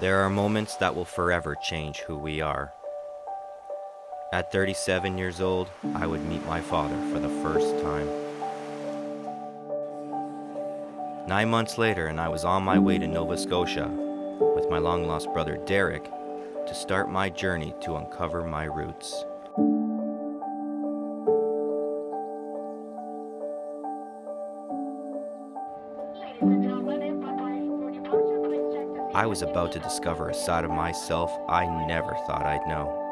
There are moments that will forever change who we are. At 37 years old, I would meet my father for the first time. 9 months later, and I was on my way to Nova Scotia with my long-lost brother Derek to start my journey to uncover my roots. I was about to discover a side of myself I never thought I'd know.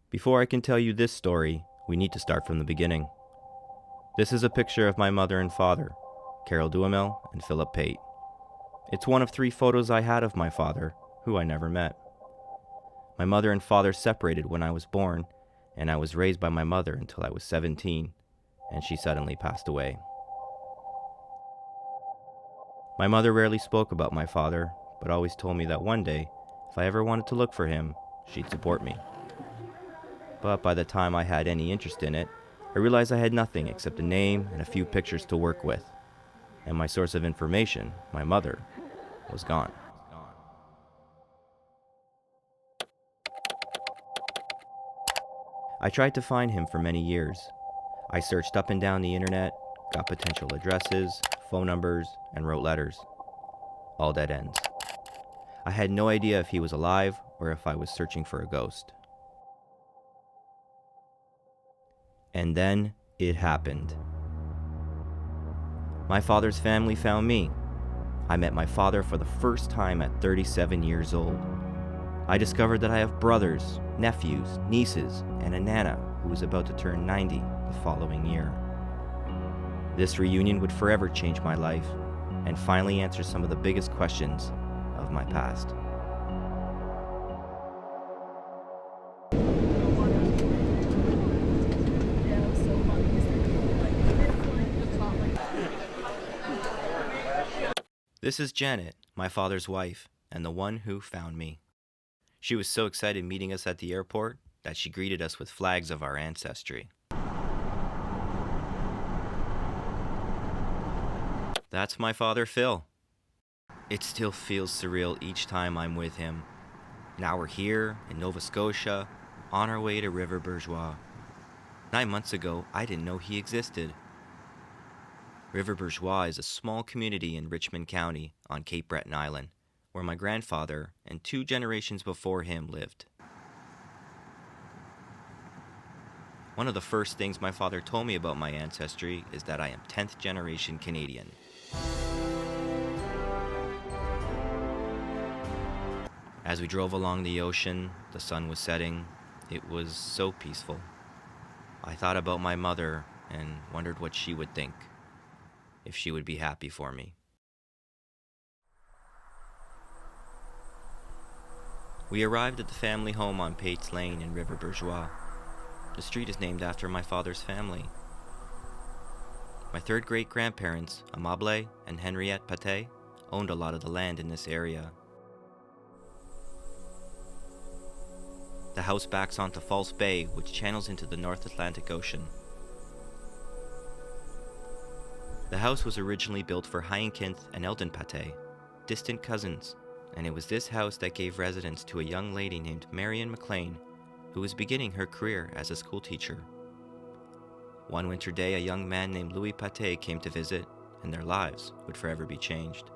Before I can tell you this story, we need to start from the beginning. This is a picture of my mother and father, Carol Duhamel and Philip Pate. It's one of 3 photos I had of my father, who I never met. My mother and father separated when I was born, and I was raised by my mother until I was 17, and she suddenly passed away. My mother rarely spoke about my father, but always told me that one day, if I ever wanted to look for him, she'd support me. But by the time I had any interest in it, I realized I had nothing except a name and a few pictures to work with. And my source of information, my mother, was gone. I tried to find him for many years. I searched up and down the internet, got potential addresses, phone numbers, and wrote letters. All dead ends. I had no idea if he was alive or if I was searching for a ghost. And then it happened. My father's family found me. I met my father for the first time at 37 years old. I discovered that I have brothers, nephews, nieces, and a nana who was about to turn 90 the following year. This reunion would forever change my life and finally answer some of the biggest questions of my past. This is Janet, my father's wife, and the one who found me. She was so excited meeting us at the airport that she greeted us with flags of our ancestry. That's my father, Phil. It still feels surreal each time I'm with him. Now we're here in Nova Scotia, on our way to River Bourgeois. 9 months ago, I didn't know he existed. River Bourgeois is a small community in Richmond County on Cape Breton Island, where my grandfather and 2 generations before him lived. One of the first things my father told me about my ancestry is that I am 10th generation Canadian. As we drove along the ocean, the sun was setting. It was so peaceful. I thought about my mother and wondered what she would think, if she would be happy for me. We arrived at the family home on Pates Lane in River Bourgeois. The street is named after my father's family. My 3rd great-grandparents, Amable and Henriette Pate, owned a lot of the land in this area. The house backs onto False Bay, which channels into the North Atlantic Ocean. The house was originally built for Hyacinth and Eldon Pate, distant cousins, and it was this house that gave residence to a young lady named Marion McLean, who was beginning her career as a schoolteacher. One winter day, a young man named Louis Pate came to visit, and their lives would forever be changed.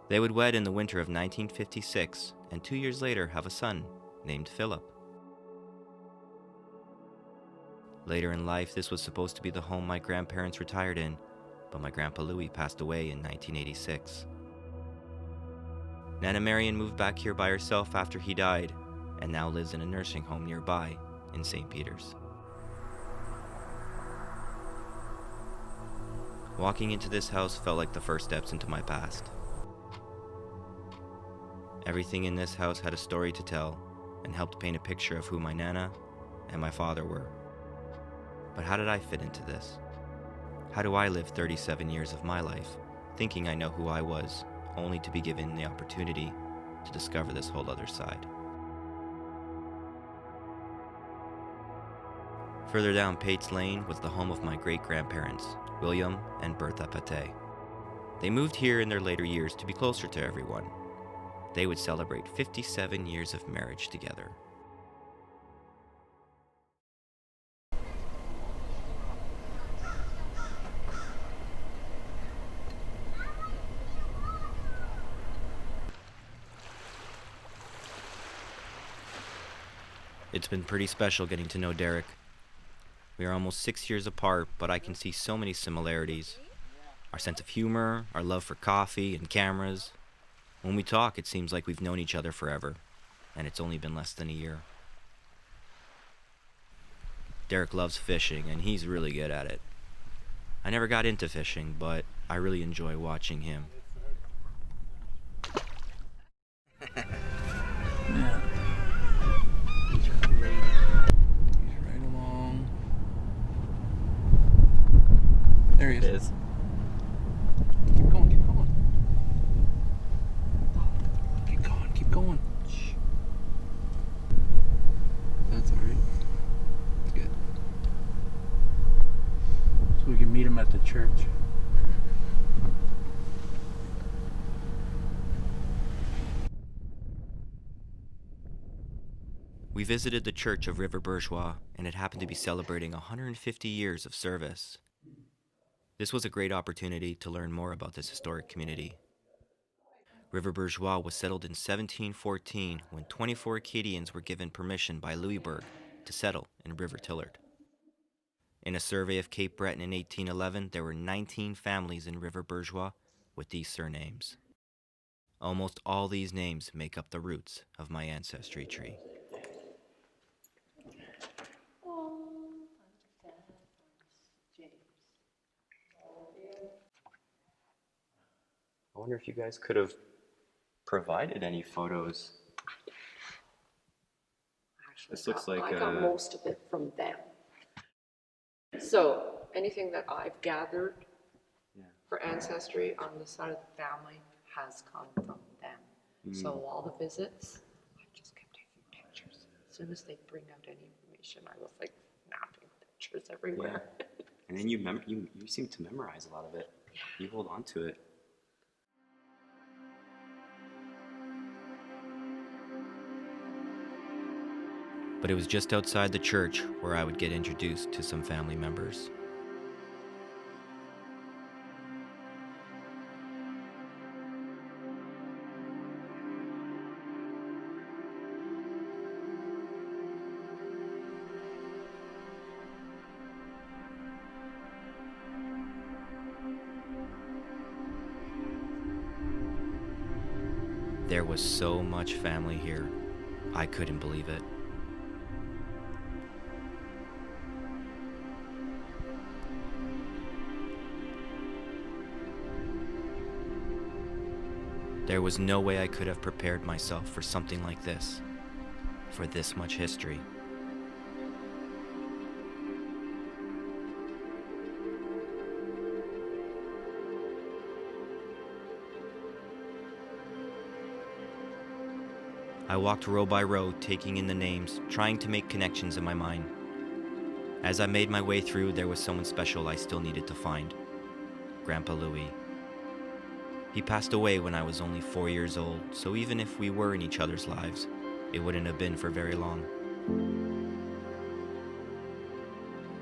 They would wed in the winter of 1956, and 2 years later have a son named Philip. Later in life, this was supposed to be the home my grandparents retired in, but my grandpa Louis passed away in 1986. Nana Marion moved back here by herself after he died, and now lives in a nursing home nearby in St. Peter's. Walking into this house felt like the first steps into my past. Everything in this house had a story to tell, and helped paint a picture of who my Nana and my father were. But how did I fit into this? How do I live 37 years of my life, thinking I know who I was, only to be given the opportunity to discover this whole other side? Further down Pates Lane was the home of my great-grandparents, William and Bertha Pate. They moved here in their later years to be closer to everyone. They would celebrate 57 years of marriage together. It's been pretty special getting to know Derek. We are almost 6 years apart, but I can see so many similarities. Our sense of humor, our love for coffee and cameras. When we talk, it seems like we've known each other forever, and it's only been less than a year. Derek loves fishing, and he's really good at it. I never got into fishing, but I really enjoy watching him. Yeah. He's right along. There he is. Keep going, keep going. Keep going, keep going. Shh. That's alright. Good. So we can meet him at the church. We visited the Church of River Bourgeois, and it happened to be celebrating 150 years of service. This was a great opportunity to learn more about this historic community. River Bourgeois was settled in 1714 when 24 Acadians were given permission by Louisbourg to settle in River Tillard. In a survey of Cape Breton in 1811, there were 19 families in River Bourgeois with these surnames. Almost all these names make up the roots of my ancestry tree. I wonder if you guys could have provided any photos. Actually, This looks like I got most of it from them. So anything that I've gathered for ancestry on the side of the family has come from them. So all the visits, I just kept taking pictures. As soon as they bring out any information, I was like snapping pictures everywhere. Yeah. And then you seem to memorize a lot of it. Yeah. You hold on to it. But it was just outside the church where I would get introduced to some family members. There was so much family here, I couldn't believe it. There was no way I could have prepared myself for something like this, for this much history. I walked row by row, taking in the names, trying to make connections in my mind. As I made my way through, there was someone special I still needed to find. Grandpa Louis. He passed away when I was only 4 years old, so even if we were in each other's lives, it wouldn't have been for very long.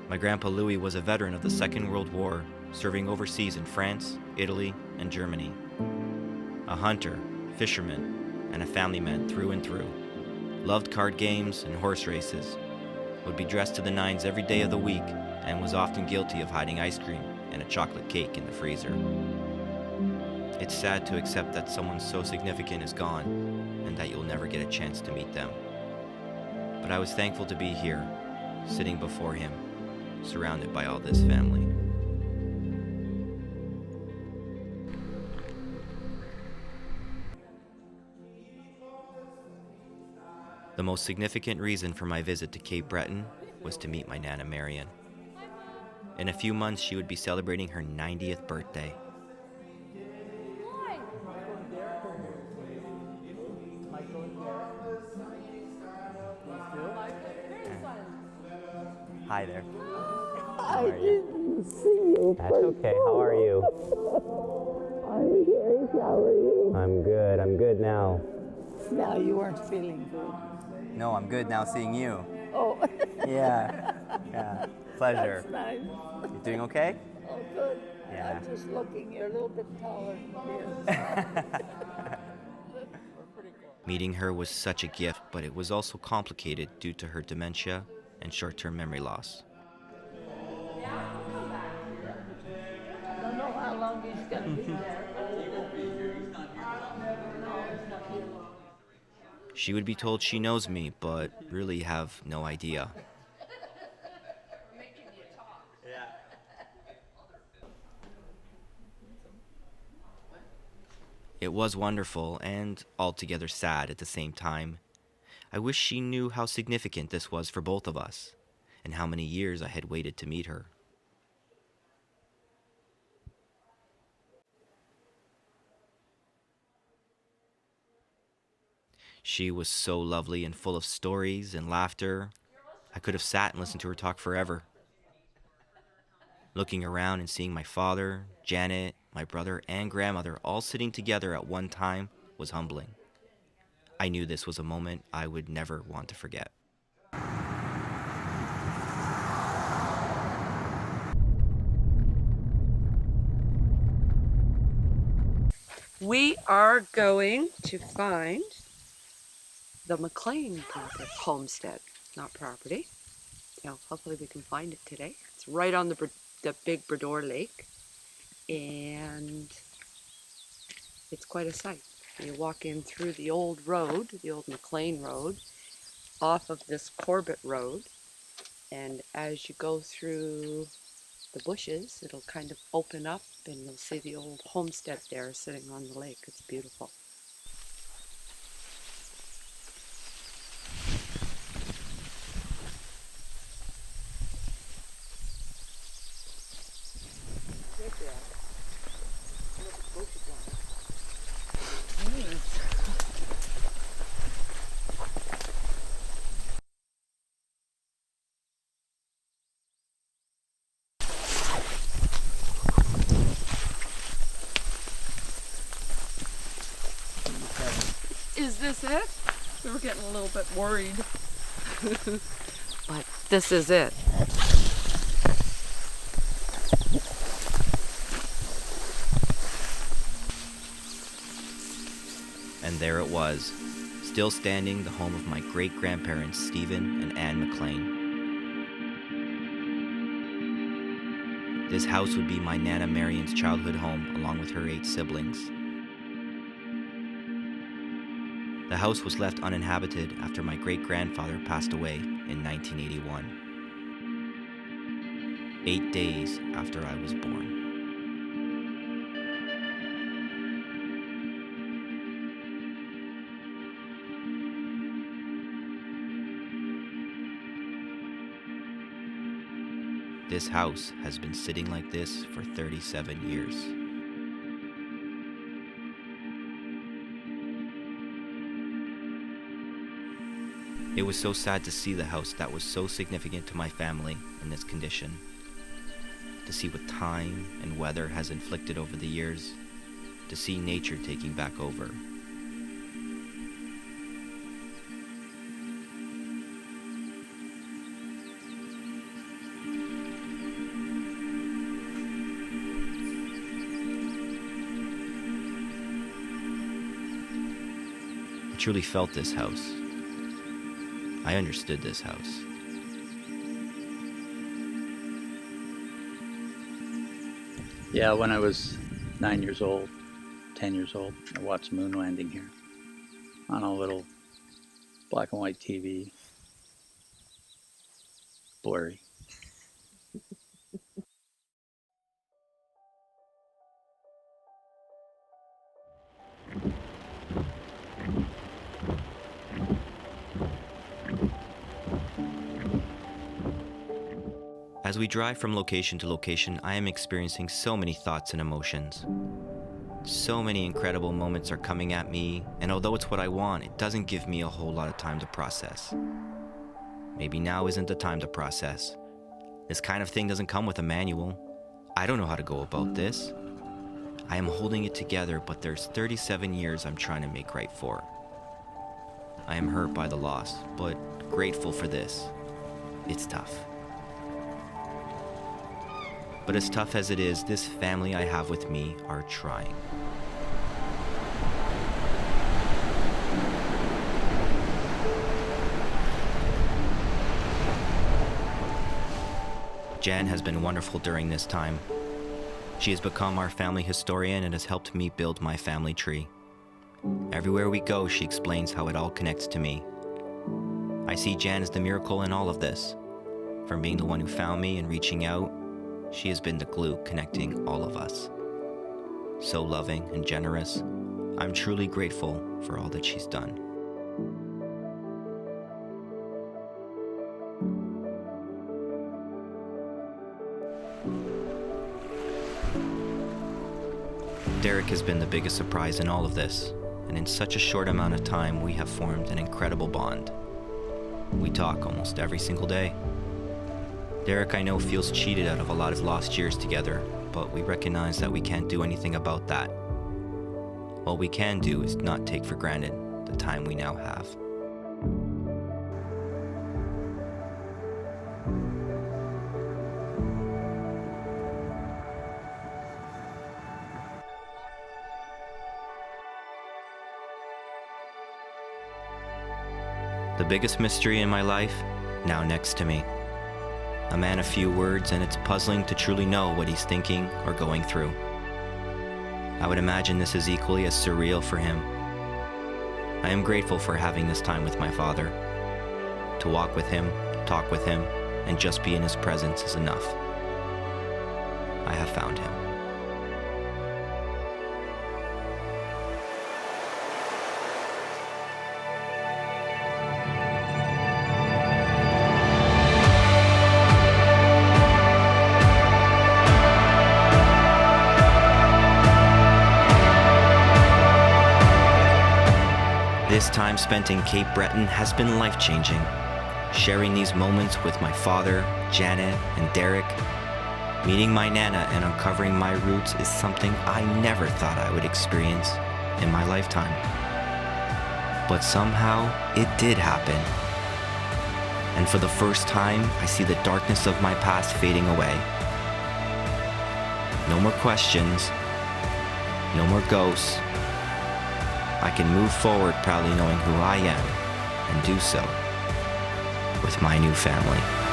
My Grandpa Louis was a veteran of the Second World War, serving overseas in France, Italy, and Germany. A hunter, fisherman, and a family man through and through. Loved card games and horse races. Would be dressed to the nines every day of the week, and was often guilty of hiding ice cream and a chocolate cake in the freezer. It's sad to accept that someone so significant is gone, and that you'll never get a chance to meet them. But I was thankful to be here, sitting before him, surrounded by all this family. The most significant reason for my visit to Cape Breton was to meet my Nana Marion. In a few months, she would be celebrating her 90th birthday. Hi there. I didn't see you. That's okay. How are you? I'm great. How are you? I'm good now. Now you weren't feeling good. No, I'm good now seeing you. Oh, Yeah. Pleasure. that's nice. You doing okay? Oh, good. Yeah. I'm just looking. You're a little bit taller than here. Meeting her was such a gift, but it was also complicated due to her dementia and short-term memory loss. I don't know how long he's going to be there. She would be told she knows me, but really have no idea. It was wonderful and altogether sad at the same time. I wish she knew how significant this was for both of us, and how many years I had waited to meet her. She was so lovely and full of stories and laughter. I could have sat and listened to her talk forever. Looking around and seeing my father, Janet, my brother, and grandmother all sitting together at one time was humbling. I knew this was a moment I would never want to forget. We are going to find the McLean homestead, not property. Hopefully we can find it today. It's right on the big Bredor Lake, and it's quite a sight. You walk in through the old road, the old McLean Road, off of this Corbett Road, and as you go through the bushes, it'll kind of open up and you'll see the old homestead there sitting on the lake. It's beautiful. Is this it? We were getting a little bit worried. But this is it. And there it was, still standing, the home of my great-grandparents Stephen and Anne McLean. This house would be my Nana Marion's childhood home, along with her 8 siblings. The house was left uninhabited after my great-grandfather passed away in 1981, 8 days after I was born. This house has been sitting like this for 37 years. It was so sad to see the house that was so significant to my family in this condition. To see what time and weather has inflicted over the years. To see nature taking back over. I truly felt this house. I understood this house. Yeah, when I was 9 years old, 10 years old, I watched the moon landing here on a little black and white TV. Blurry. As we drive from location to location, I am experiencing so many thoughts and emotions. So many incredible moments are coming at me, and although it's what I want, it doesn't give me a whole lot of time to process. Maybe now isn't the time to process. This kind of thing doesn't come with a manual. I don't know how to go about this. I am holding it together, but there's 37 years I'm trying to make right for. I am hurt by the loss, but grateful for this. It's tough. But as tough as it is, this family I have with me are trying. Jan has been wonderful during this time. She has become our family historian and has helped me build my family tree. Everywhere we go, she explains how it all connects to me. I see Jan as the miracle in all of this. From being the one who found me and reaching out, she has been the glue connecting all of us. So loving and generous, I'm truly grateful for all that she's done. Derek has been the biggest surprise in all of this, and in such a short amount of time, we have formed an incredible bond. We talk almost every single day. Derek, I know, feels cheated out of a lot of lost years together, but we recognize that we can't do anything about that. All we can do is not take for granted the time we now have. The biggest mystery in my life, now next to me. A man of few words, and it's puzzling to truly know what he's thinking or going through. I would imagine this is equally as surreal for him. I am grateful for having this time with my father. To walk with him, talk with him, and just be in his presence is enough. I have found him. This time spent in Cape Breton has been life-changing. Sharing these moments with my father, Janet, and Derek, meeting my Nana and uncovering my roots is something I never thought I would experience in my lifetime. But somehow, it did happen. And for the first time, I see the darkness of my past fading away. No more questions, no more ghosts. I can move forward proudly knowing who I am, and do so with my new family.